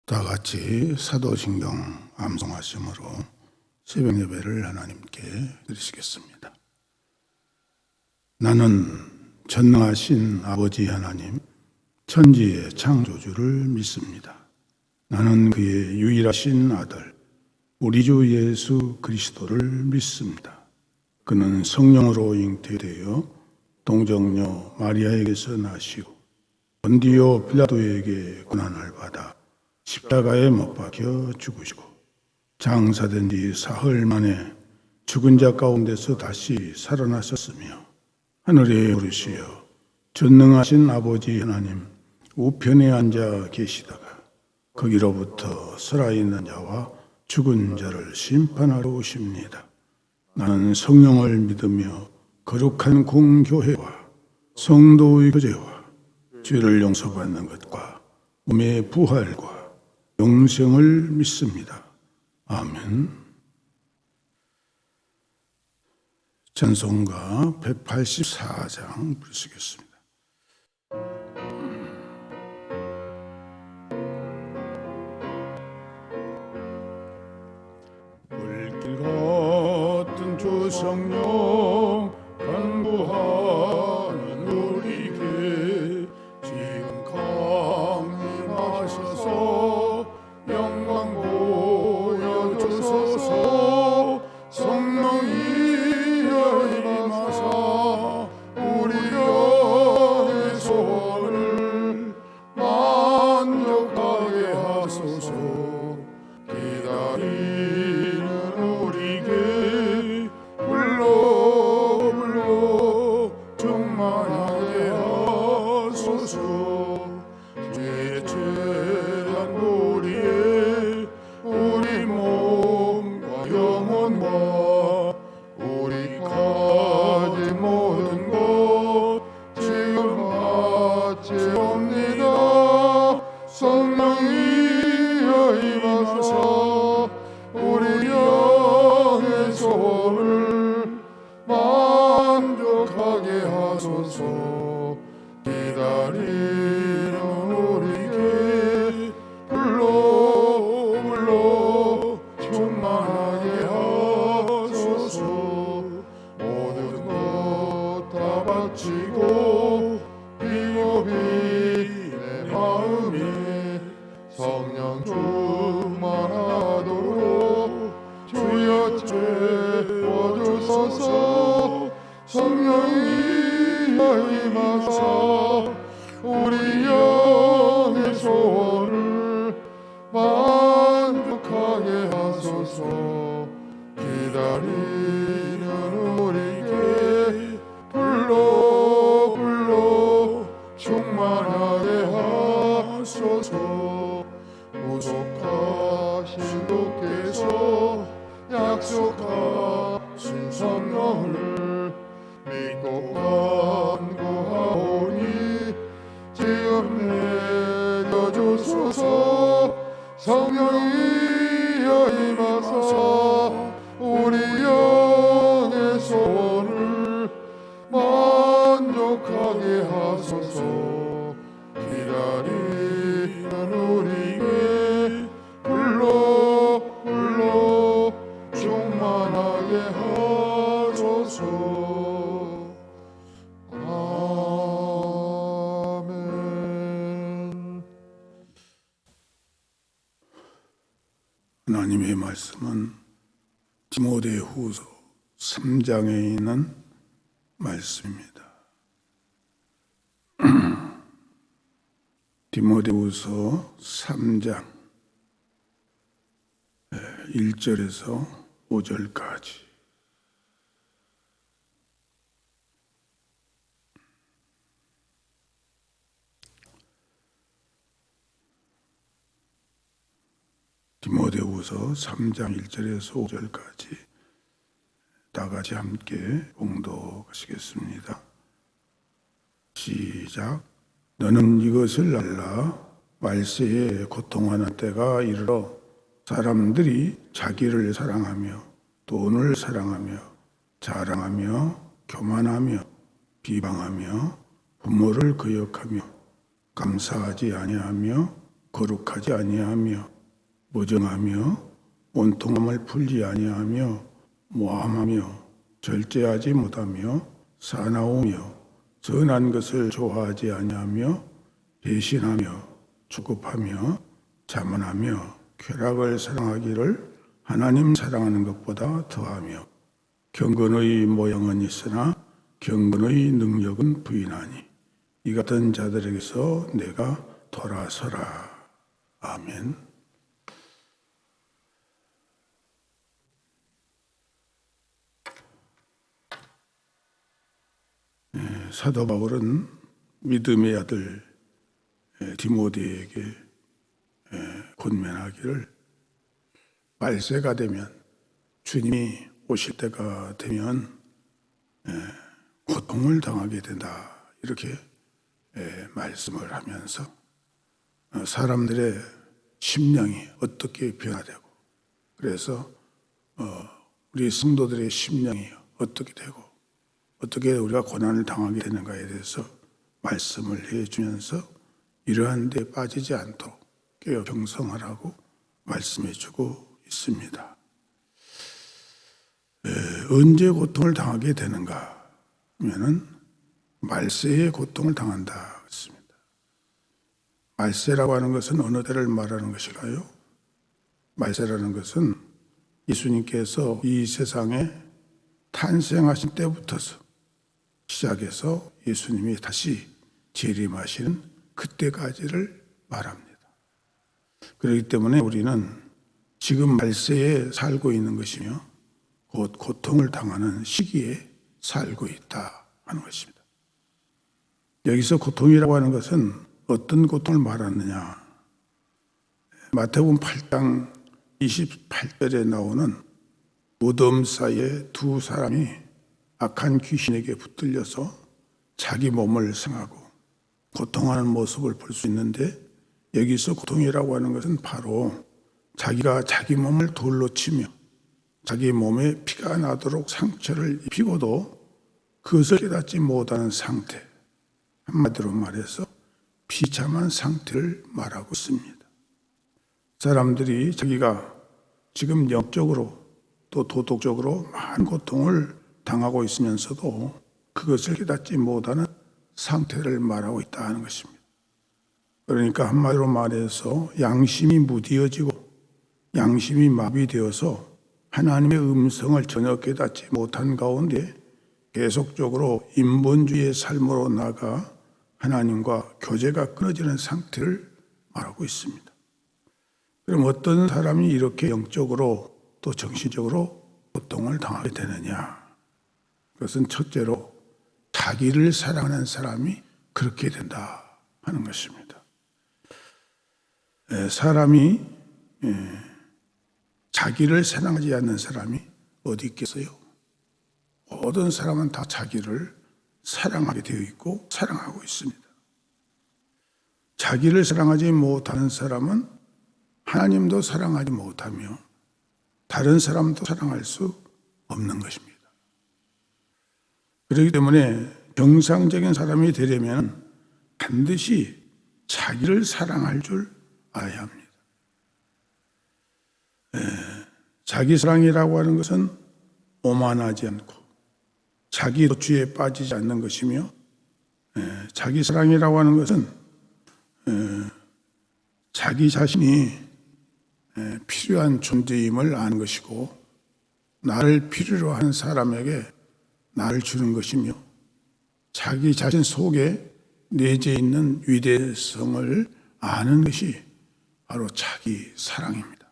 다 같이 사도신경 암송하심으로 새벽 예배를 하나님께 드리시겠습니다. 나는 전능하신 아버지 하나님, 천지의 창조주를 믿습니다. 나는 그의 유일하신 아들, 우리 주 예수 그리스도를 믿습니다. 그는 성령으로 잉태되어 동정녀 마리아에게서 나시고 본디오 빌라도에게 고난을 받아 십자가에 못 박혀 죽으시고 장사된 뒤 사흘 만에 죽은 자 가운데서 다시 살아나셨으며 하늘에 오르시어 전능하신 아버지 하나님 우편에 앉아 계시다가 거기로부터 살아있는 자와 죽은 자를 심판하러 오십니다. 나는 성령을 믿으며 거룩한 공교회와 성도의 교제와 죄를 용서받는 것과 몸의 부활과 영생을 믿습니다. 아멘. 찬송가 184장 부르시겠습니다. 불길 같은 주 성령 간구하는 우리에게 지금 강림하셔서 영광 보여주소서. 성령이여 임하사 우리 영의 소원을 만족하게 하소서. 기다리는 우리에게 불러 충만하게 하소서. 죄의 죄한 우리의 우리 몸과 영혼과 우리 가진 모든 것 지금 바치옵니다. 성령이여 임하사 우리 영의 소원을 만족하게 하소서. 기다리는 우리에게 불러 충만하게 하소서. 모든 것 다 바치고 비고비 내 마음이 성령 충만하도록 주여 채워주소서. 성령이여 임하사 우리 영의 소원을 만족하게 하소서. 기다리는 우리에게 불러 충만하게 하소서. 구속하신 주께서 약속하신 성령을 믿고 간구하오니 지금 내려주소서. 성령이여 임하사 우리 영의 소원을 만족하게 하소서. 기다리는 우리에게 불러 충만하게 하소서. 아멘. 하나님의 말씀은 디모데후서 3장에 있는 말씀입니다. 디모데후서 3장 1절에서 5절까지 디모데후서 3장 1절에서 5절까지 다 같이 함께 봉독하시겠습니다. 시작. 너는 이것을 알라. 말세에 고통하는 때가 이르러 사람들이 자기를 사랑하며 돈을 사랑하며 자랑하며 교만하며 비방하며 부모를 거역하며 감사하지 아니하며 거룩하지 아니하며 무정하며 온통함을 풀지 아니하며 모함하며 절제하지 못하며 사나우며 선한 것을 좋아하지 아니하며 배신하며 주급하며 자만하며 쾌락을 사랑하기를 하나님 사랑하는 것보다 더하며 경건의 모양은 있으나 경건의 능력은 부인하니 이 같은 자들에게서 내가 돌아서라. 아멘. 사도 바울은 믿음의 아들 디모데에게 권면하기를 말세가 되면 주님이 오실 때가 되면 고통을 당하게 된다. 이렇게 말씀을 하면서 사람들의 심령이 어떻게 변화되고 그래서 우리 성도들의 심령이 어떻게 되고 어떻게 우리가 고난을 당하게 되는가에 대해서 말씀을 해주면서 이러한 데 빠지지 않도록 깨어 경성하라고 말씀해주고 있습니다. 언제 고통을 당하게 되는가 하면은 말세의 고통을 당한다 했습니다. 말세라고 하는 것은 어느 때를 말하는 것일까요? 말세라는 것은 예수님께서 이 세상에 탄생하신 때부터서 시작해서 예수님이 다시 재림하시는 그때까지를 말합니다. 그렇기 때문에 우리는 지금 말세에 살고 있는 것이며 곧 고통을 당하는 시기에 살고 있다 하는 것입니다. 여기서 고통이라고 하는 것은 어떤 고통을 말하느냐? 마태복음 8장 28절에 나오는 무덤 사이에 두 사람이 악한 귀신에게 붙들려서 자기 몸을 상하고 고통하는 모습을 볼 수 있는데 여기서 고통이라고 하는 것은 바로 자기가 자기 몸을 돌로 치며 자기 몸에 피가 나도록 상처를 입히고도 그것을 깨닫지 못하는 상태, 한마디로 말해서 비참한 상태를 말하고 있습니다. 사람들이 자기가 지금 영적으로 또 도덕적으로 많은 고통을 당하고 있으면서도 그것을 깨닫지 못하는 상태를 말하고 있다는 것입니다. 그러니까 한마디로 말해서 양심이 무디어지고 양심이 마비되어서 하나님의 음성을 전혀 깨닫지 못한 가운데 계속적으로 인본주의의 삶으로 나아가 하나님과 교제가 끊어지는 상태를 말하고 있습니다. 그럼 어떤 사람이 이렇게 영적으로 또 정신적으로 고통을 당하게 되느냐? 그것은 첫째로 자기를 사랑하는 사람이 그렇게 된다 하는 것입니다. 사람이 자기를 사랑하지 않는 사람이 어디 있겠어요? 모든 사람은 다 자기를 사랑하게 되어 있고 사랑하고 있습니다. 자기를 사랑하지 못하는 사람은 하나님도 사랑하지 못하며 다른 사람도 사랑할 수 없는 것입니다. 그렇기 때문에 정상적인 사람이 되려면 반드시 자기를 사랑할 줄 알아야 합니다. 자기 사랑이라고 하는 것은 오만하지 않고 자기 도취에 빠지지 않는 것이며 자기 사랑이라고 하는 것은 자기 자신이 필요한 존재임을 아는 것이고 나를 필요로 하는 사람에게 나를 주는 것이며 자기 자신 속에 내재 있는 위대성을 아는 것이 바로 자기 사랑입니다.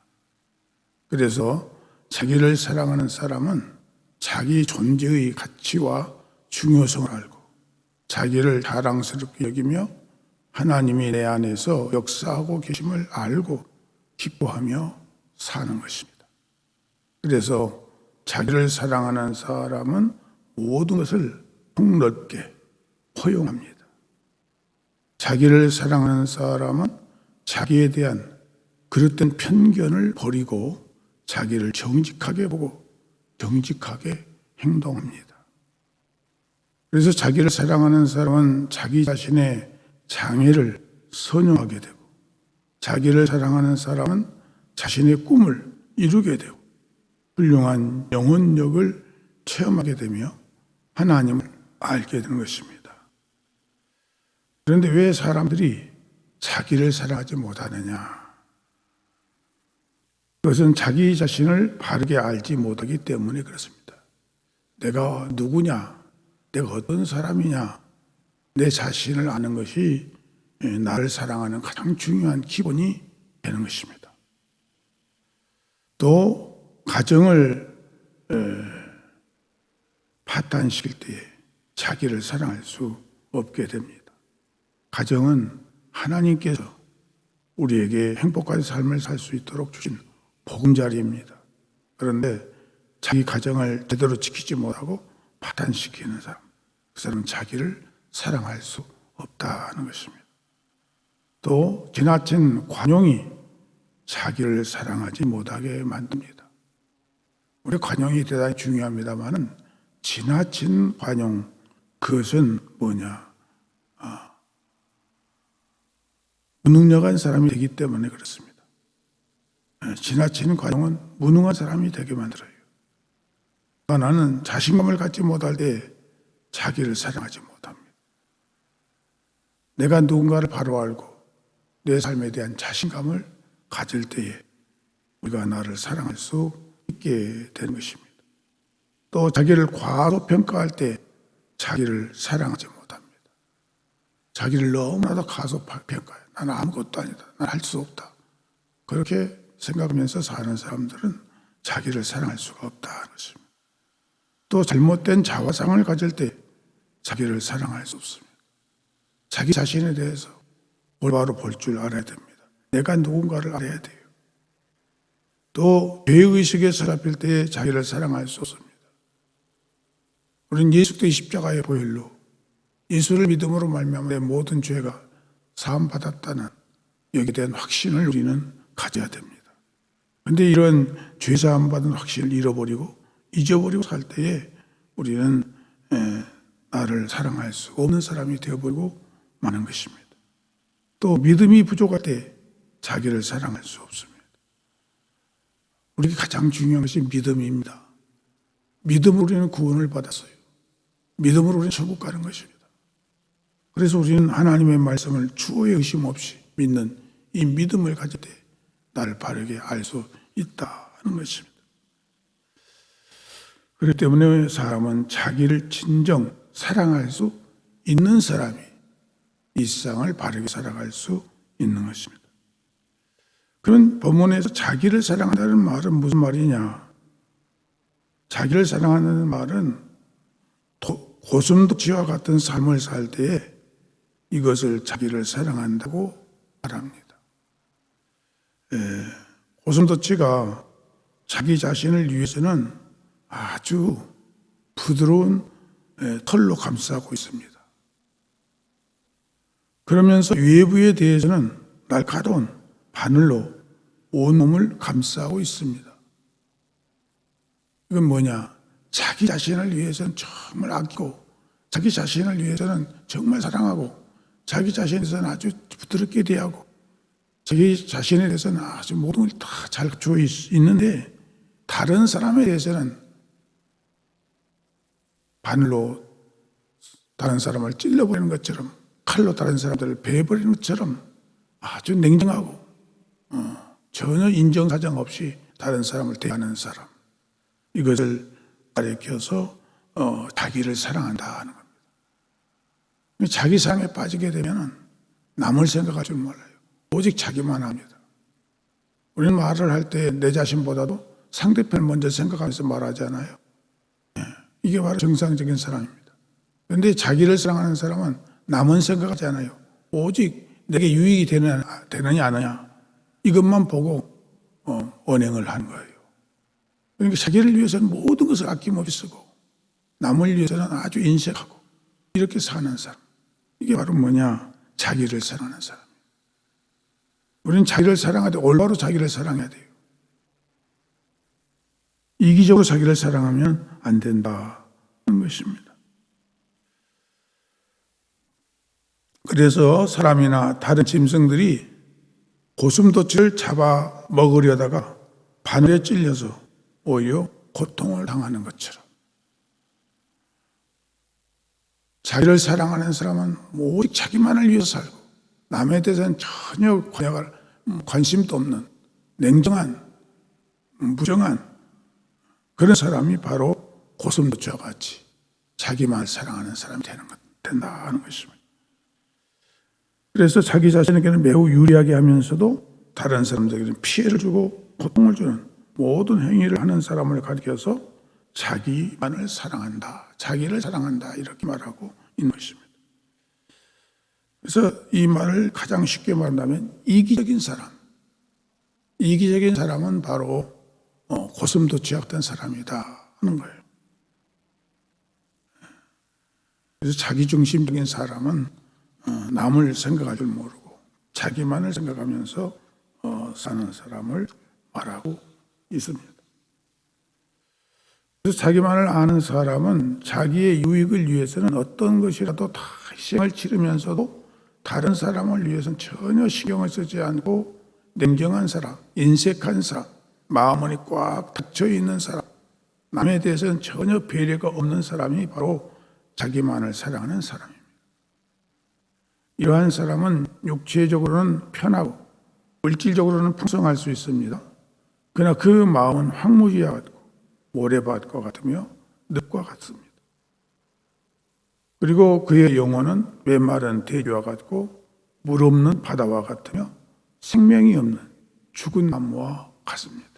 그래서 자기를 사랑하는 사람은 자기 존재의 가치와 중요성을 알고 자기를 자랑스럽게 여기며 하나님이 내 안에서 역사하고 계심을 알고 기뻐하며 사는 것입니다. 그래서 자기를 사랑하는 사람은 모든 것을 폭넓게 포용합니다. 자기를 사랑하는 사람은 자기에 대한 그릇된 편견을 버리고 자기를 정직하게 보고 정직하게 행동합니다. 그래서 자기를 사랑하는 사람은 자기 자신의 장애를 선용하게 되고 자기를 사랑하는 사람은 자신의 꿈을 이루게 되고 훌륭한 영혼력을 체험하게 되며 하나님을 알게 되는 것입니다. 그런데 왜 사람들이 자기를 사랑하지 못하느냐? 그것은 자기 자신을 바르게 알지 못하기 때문에 그렇습니다. 내가 누구냐? 내가 어떤 사람이냐? 내 자신을 아는 것이 나를 사랑하는 가장 중요한 기본이 되는 것입니다. 또 가정을 파탄시킬 때에 자기를 사랑할 수 없게 됩니다. 가정은 하나님께서 우리에게 행복한 삶을 살 수 있도록 주신 보금자리입니다. 그런데 자기 가정을 제대로 지키지 못하고 파탄시키는 사람, 그 사람은 자기를 사랑할 수 없다는 것입니다. 또 지나친 관용이 자기를 사랑하지 못하게 만듭니다. 우리 관용이 대단히 중요합니다만은 지나친 관용, 그것은 뭐냐? 무능력한 사람이 되기 때문에 그렇습니다. 지나친 관용은 무능한 사람이 되게 만들어요. 나는 자신감을 갖지 못할 때 자기를 사랑하지 못합니다. 내가 누군가를 바로 알고 내 삶에 대한 자신감을 가질 때에 우리가 나를 사랑할 수 있게 되는 것입니다. 또 자기를 과소평가할 때 자기를 사랑하지 못합니다. 자기를 너무나도 과소평가해요. 나는 아무것도 아니다. 난 할 수 없다. 그렇게 생각하면서 사는 사람들은 자기를 사랑할 수가 없다는 것입니다. 또 잘못된 자화상을 가질 때 자기를 사랑할 수 없습니다. 자기 자신에 대해서 올바로 볼 줄 알아야 됩니다. 내가 누군가를 알아야 돼요. 또 죄의식에 사로잡힐 때 자기를 사랑할 수 없습니다. 우리는 예수 그리스도의 십자가의 보혈로 예수를 믿음으로 말미암아 내 모든 죄가 사함받았다는 여기에 대한 확신을 우리는 가져야 됩니다. 그런데 이런 죄 사함받은 확신을 잃어버리고 잊어버리고 살 때에 우리는 나를 사랑할 수 없는 사람이 되어버리고 마는 것입니다. 또 믿음이 부족할 때 자기를 사랑할 수 없습니다. 우리에게 가장 중요한 것이 믿음입니다. 믿음으로 우리는 구원을 받았어요. 믿음으로 우리는 천국 가는 것입니다. 그래서 우리는 하나님의 말씀을 추호의 의심 없이 믿는 이 믿음을 가질 때 나를 바르게 알 수 있다는 것입니다. 그렇기 때문에 사람은 자기를 진정 사랑할 수 있는 사람이 이 세상을 바르게 살아갈 수 있는 것입니다. 그런 본문에서 자기를 사랑한다는 말은 무슨 말이냐? 자기를 사랑하는 말은 고슴도치와 같은 삶을 살 때에 이것을 자기를 사랑한다고 말합니다. 고슴도치가 자기 자신을 위해서는 아주 부드러운 털로 감싸고 있습니다. 그러면서 외부에 대해서는 날카로운 바늘로 온몸을 감싸고 있습니다. 이건 뭐냐? 자기 자신을 위해서는 정말 아끼고 자기 자신을 위해서는 정말 사랑하고 자기 자신에 대해서는 아주 부드럽게 대하고 자기 자신에 대해서는 아주 모든 걸 다 잘 갖추어 있는데 다른 사람에 대해서는 바늘로 다른 사람을 찔러버리는 것처럼 칼로 다른 사람들을 베어버리는 것처럼 아주 냉정하고 전혀 인정사정 없이 다른 사람을 대하는 사람, 이것을 가리켜서 자기를 사랑한다는 겁니다. 자기 사랑에 빠지게 되면 남을 생각할 줄 몰라요. 오직 자기만 합니다. 우리는 말을 할 때 내 자신보다도 상대편을 먼저 생각하면서 말하잖아요. 이게 바로 정상적인 사람입니다. 그런데 자기를 사랑하는 사람은 남은 생각하지 않아요. 오직 내게 유익이 되느냐 안 하느냐 이것만 보고 언행을 하는 거예요. 그러니까 자기를 위해서는 모든 것을 아낌없이 쓰고 남을 위해서는 아주 인색하고 이렇게 사는 사람, 이게 바로 뭐냐? 자기를 사랑하는 사람이에요. 우리는 자기를 사랑할 때 올바로 자기를 사랑해야 돼요. 이기적으로 자기를 사랑하면 안 된다는 것입니다. 그래서 사람이나 다른 짐승들이 고슴도치를 잡아 먹으려다가 바늘에 찔려서 오히려 고통을 당하는 것처럼 자기를 사랑하는 사람은 오직 자기만을 위해서 살고 남에 대해서는 전혀 관심도 없는 냉정한 무정한 그런 사람이 바로 고슴도치와 같이 자기만을 사랑하는 사람이 된다 하는 것입니다. 그래서 자기 자신에게는 매우 유리하게 하면서도 다른 사람들에게는 피해를 주고 고통을 주는 모든 행위를 하는 사람을 가리켜서 자기만을 사랑한다, 자기를 사랑한다 이렇게 말하고 있는 것입니다. 그래서 이 말을 가장 쉽게 말한다면 이기적인 사람은 바로 고슴도치와 같은 사람이다 하는 거예요. 그래서 자기중심적인 사람은 남을 생각할 줄 모르고 자기만을 생각하면서 사는 사람을 말하고 있습니다. 그래서 자기만을 아는 사람은 자기의 유익을 위해서는 어떤 것이라도 다 희생을 치르면서도 다른 사람을 위해서는 전혀 신경을 쓰지 않고 냉정한 사람, 인색한 사람, 마음이 꽉 닫혀 있는 사람, 남에 대해서는 전혀 배려가 없는 사람이 바로 자기만을 사랑하는 사람입니다. 이러한 사람은 육체적으로는 편하고 물질적으로는 풍성할 수 있습니다. 그러나 그 마음은 황무지와 같고 모래밭과 같으며 늪과 같습니다. 그리고 그의 영혼은 메마른 대지와 같고 물 없는 바다와 같으며 생명이 없는 죽은 나무와 같습니다.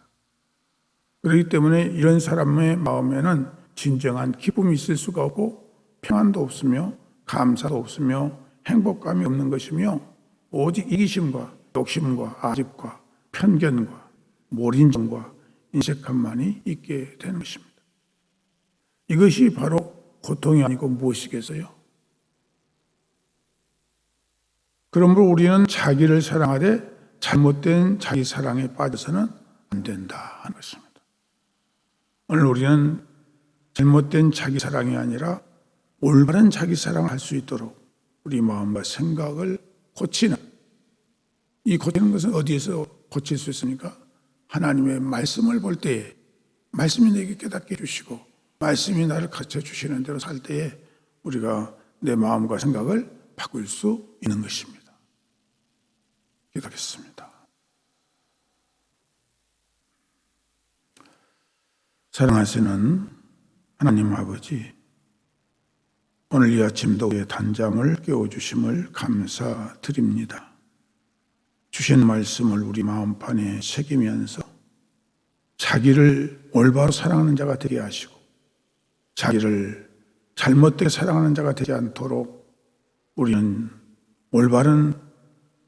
그렇기 때문에 이런 사람의 마음에는 진정한 기쁨이 있을 수가 없고 평안도 없으며 감사도 없으며 행복감이 없는 것이며 오직 이기심과 욕심과 아집과 편견과 몰인정과 인색함만이 있게 되는 것입니다. 이것이 바로 고통이 아니고 무엇이겠어요? 그러므로 우리는 자기를 사랑하되 잘못된 자기 사랑에 빠져서는 안 된다 하는 것입니다. 오늘 우리는 잘못된 자기 사랑이 아니라 올바른 자기 사랑을 할 수 있도록 우리 마음과 생각을 고치는, 이 고치는 것은 어디에서 고칠 수 있습니까? 하나님의 말씀을 볼 때에 말씀이 내게 깨닫게 해주시고 말씀이 나를 가르쳐 주시는 대로 살 때에 우리가 내 마음과 생각을 바꿀 수 있는 것입니다. 기도하겠습니다. 사랑하시는 하나님 아버지, 오늘 이 아침도 우리의 단잠을 깨워주심을 감사드립니다. 주신 말씀을 우리 마음판에 새기면서 자기를 올바로 사랑하는 자가 되게 하시고 자기를 잘못되게 사랑하는 자가 되지 않도록 우리는 올바른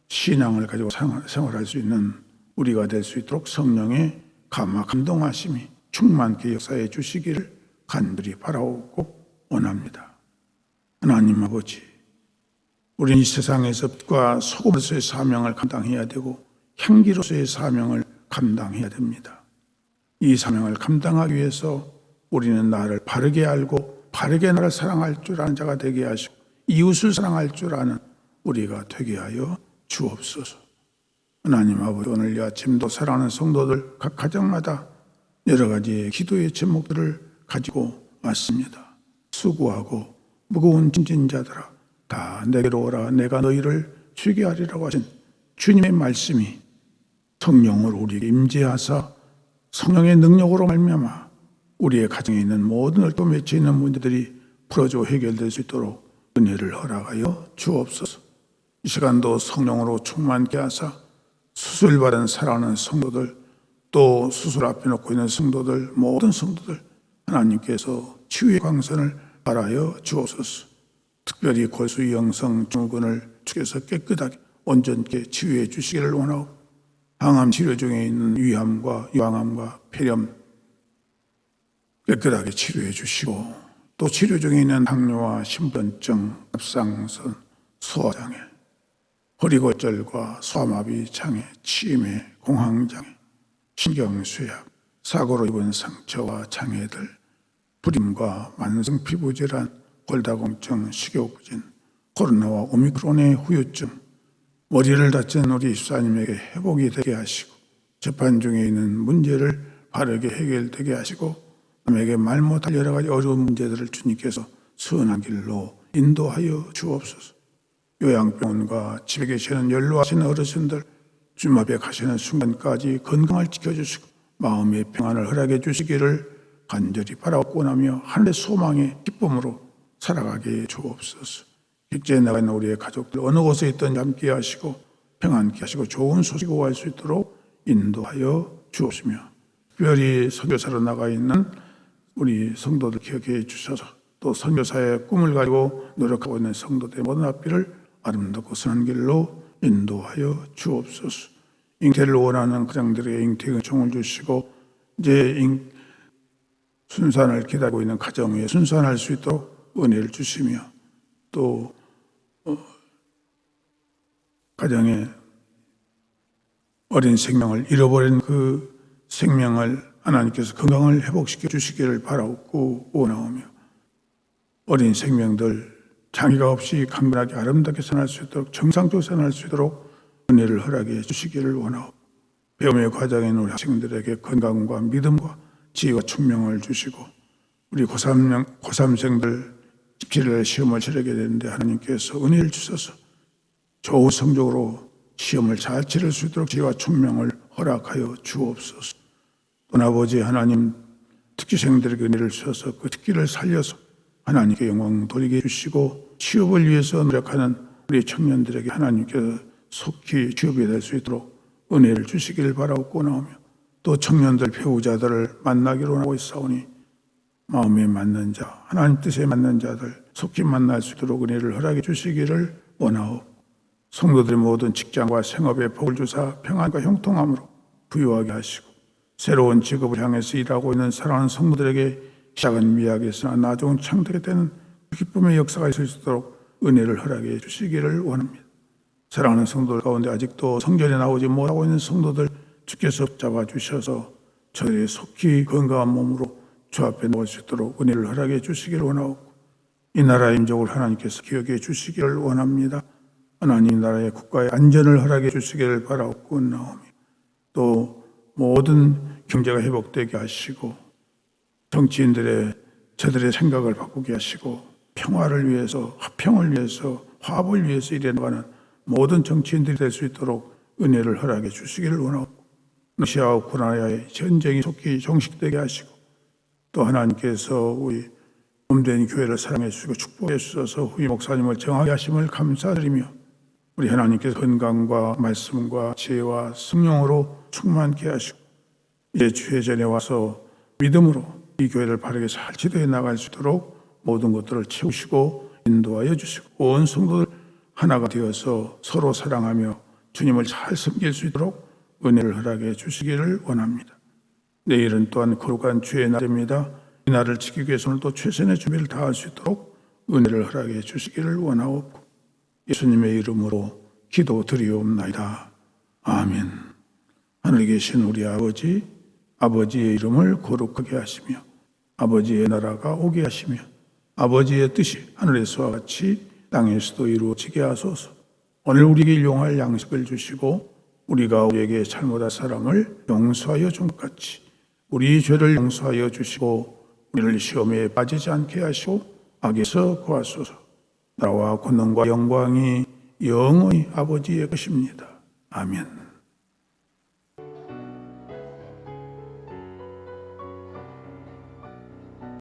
신앙을 가지고 생활할 수 있는 우리가 될 수 있도록 성령의 감동하심이 충만케 역사해 주시기를 간절히 바라오고 원합니다. 하나님 아버지, 우리는 이 세상에서 빛과 소금으로서의 사명을 감당해야 되고 향기로서의 사명을 감당해야 됩니다. 이 사명을 감당하기 위해서 우리는 나를 바르게 알고 바르게 나를 사랑할 줄 아는 자가 되게 하시고 이웃을 사랑할 줄 아는 우리가 되게 하여 주옵소서. 하나님 아버지, 오늘 이 아침도 사랑하는 성도들 각 가정마다 여러 가지의 기도의 제목들을 가지고 왔습니다. 수고하고 무거운 짐진 자들아 다 내게로 오라, 내가 너희를 쉬게 하리라고 하신 주님의 말씀이 성령을 우리에게 임재하사 성령의 능력으로 말미암아 우리의 가정에 있는 모든 어렵고 맺혀 있는 문제들이 풀어져 해결될 수 있도록 은혜를 허락하여 주옵소서. 이 시간도 성령으로 충만케 하사 수술받은 사랑하는 성도들, 또 수술 앞에 놓고 있는 성도들, 모든 성도들 하나님께서 치유의 광선을 바라여 주옵소서. 특별히 골수 영성 증후군을 주께서 깨끗하게 온전케 치유해 주시기를 원하고 항암 치료 중에 있는 위암과 유방암과 폐렴 깨끗하게 치료해 주시고 또 치료 중에 있는 당뇨와 심전증, 갑상선, 소화장애, 허리골절과 소아마비 장애, 치매, 공황장애, 신경쇠약, 사고로 입은 상처와 장애들, 불임과 만성 피부질환, 골다공증, 식욕부진, 코로나와 오미크론의 후유증, 머리를 다친 우리 집사님에게 회복이 되게 하시고 재판 중에 있는 문제를 바르게 해결되게 하시고 남에게 말 못할 여러 가지 어려운 문제들을 주님께서 선한 길로 인도하여 주옵소서. 요양병원과 집에 계시는 연로하신 어르신들 주님 앞에 가시는 순간까지 건강을 지켜주시고 마음의 평안을 허락해 주시기를 간절히 바라옵고나며 하늘의 소망의 기쁨으로 살아가게 주옵소서. 객지에 나가 있는 우리의 가족들 어느 곳에 있든 함께 하시고 평안케 하시고 좋은 소식 구할 수 있도록 인도하여 주옵시며 특별히 선교사로 나가 있는 우리 성도들 기억해 주셔서 또 선교사의 꿈을 가지고 노력하고 있는 성도들의 모든 앞길을 아름답고 선한 길로 인도하여 주옵소서. 잉태를 원하는 가정들에게 잉태의 종을 주시고 이제 순산을 기다리고 있는 가정에 순산할 수 있도록 은혜를 주시며 또 가정에 어린 생명을 잃어버린 그 생명을 하나님께서 건강을 회복시켜 주시기를 바라옵고 원하오며 어린 생명들 장애가 없이 강건하게 아름답게 산할 수 있도록 정상적으로 산할 수 있도록 은혜를 허락해 주시기를 원하오. 배움의 과정에 있는 우리 학생들에게 건강과 믿음과 지혜와 총명을 주시고 우리 고3생들 17일 시험을 치르게 되는데 하나님께서 은혜를 주셔서 좋은 성적으로 시험을 잘 치를 수 있도록 지혜와 총명을 허락하여 주옵소서. 또 아버지 하나님 특기생들에게 은혜를 주셔서 그 특기를 살려서 하나님께 영광 돌리게 해주시고 취업을 위해서 노력하는 우리 청년들에게 하나님께서 속히 취업이 될 수 있도록 은혜를 주시기를 바라옵고 나오며 또 청년들 배우자들을 만나기로 하고 있사오니 마음에 맞는 자 하나님 뜻에 맞는 자들 속히 만날 수 있도록 은혜를 허락해 주시기를 원하옵. 성도들의 모든 직장과 생업에 복을 주사 평안과 형통함으로 부유하게 하시고 새로운 직업을 향해서 일하고 있는 사랑하는 성도들에게 작은 미학에서나 나중 창대하게 되는 기쁨의 역사가 있을 수 있도록 은혜를 허락해 주시기를 원합니다. 사랑하는 성도들 가운데 아직도 성전에 나오지 못하고 있는 성도들 주께서 잡아주셔서 저들이 속히 건강한 몸으로 주 앞에 나올 수 있도록 은혜를 허락해 주시기를 원하고 이 나라의 민족을 하나님께서 기억해 주시기를 원합니다. 하나님 나라의 국가의 안전을 허락해 주시기를 바라옵고 나오며 또 모든 경제가 회복되게 하시고 정치인들의 저들의 생각을 바꾸게 하시고 평화를 위해서 화평을 위해서 화합을 위해서 일해나가는 모든 정치인들이 될 수 있도록 은혜를 허락해 주시기를 원하고 러시아와 우크라이나의 전쟁이 속히 종식되게 하시고 또 하나님께서 우리 몸된 교회를 사랑해 주시고 축복해 주셔서 후임 목사님을 정하게 하심을 감사드리며 우리 하나님께서 건강과 말씀과 지혜와 성령으로 충만케 하시고 이제 주의 전에 와서 믿음으로 이 교회를 바르게 잘 지도해 나갈 수 있도록 모든 것들을 채우시고 인도하여 주시고 온 성도들 하나가 되어서 서로 사랑하며 주님을 잘 섬길 수 있도록 은혜를 허락해 주시기를 원합니다. 내일은 또한 거룩한 주의 날입니다. 이 날을 지키기 위해서 오늘도 최선의 준비를 다할 수 있도록 은혜를 허락해 주시기를 원하옵고 예수님의 이름으로 기도드리옵나이다. 아멘. 하늘에 계신 우리 아버지, 아버지의 이름을 거룩하게 하시며 아버지의 나라가 오게 하시며 아버지의 뜻이 하늘에서와 같이 땅에서도 이루어지게 하소서. 오늘 우리에게 일용할 양식을 주시고 우리가 우리에게 잘못한 사람을 용서하여 준 것 같이 우리 죄를 용서하여 주시고 우리를 시험에 빠지지 않게 하시고 악에서 구하소서. 나라와 권능과 영광이 영원히 아버지의 것입니다. 아멘.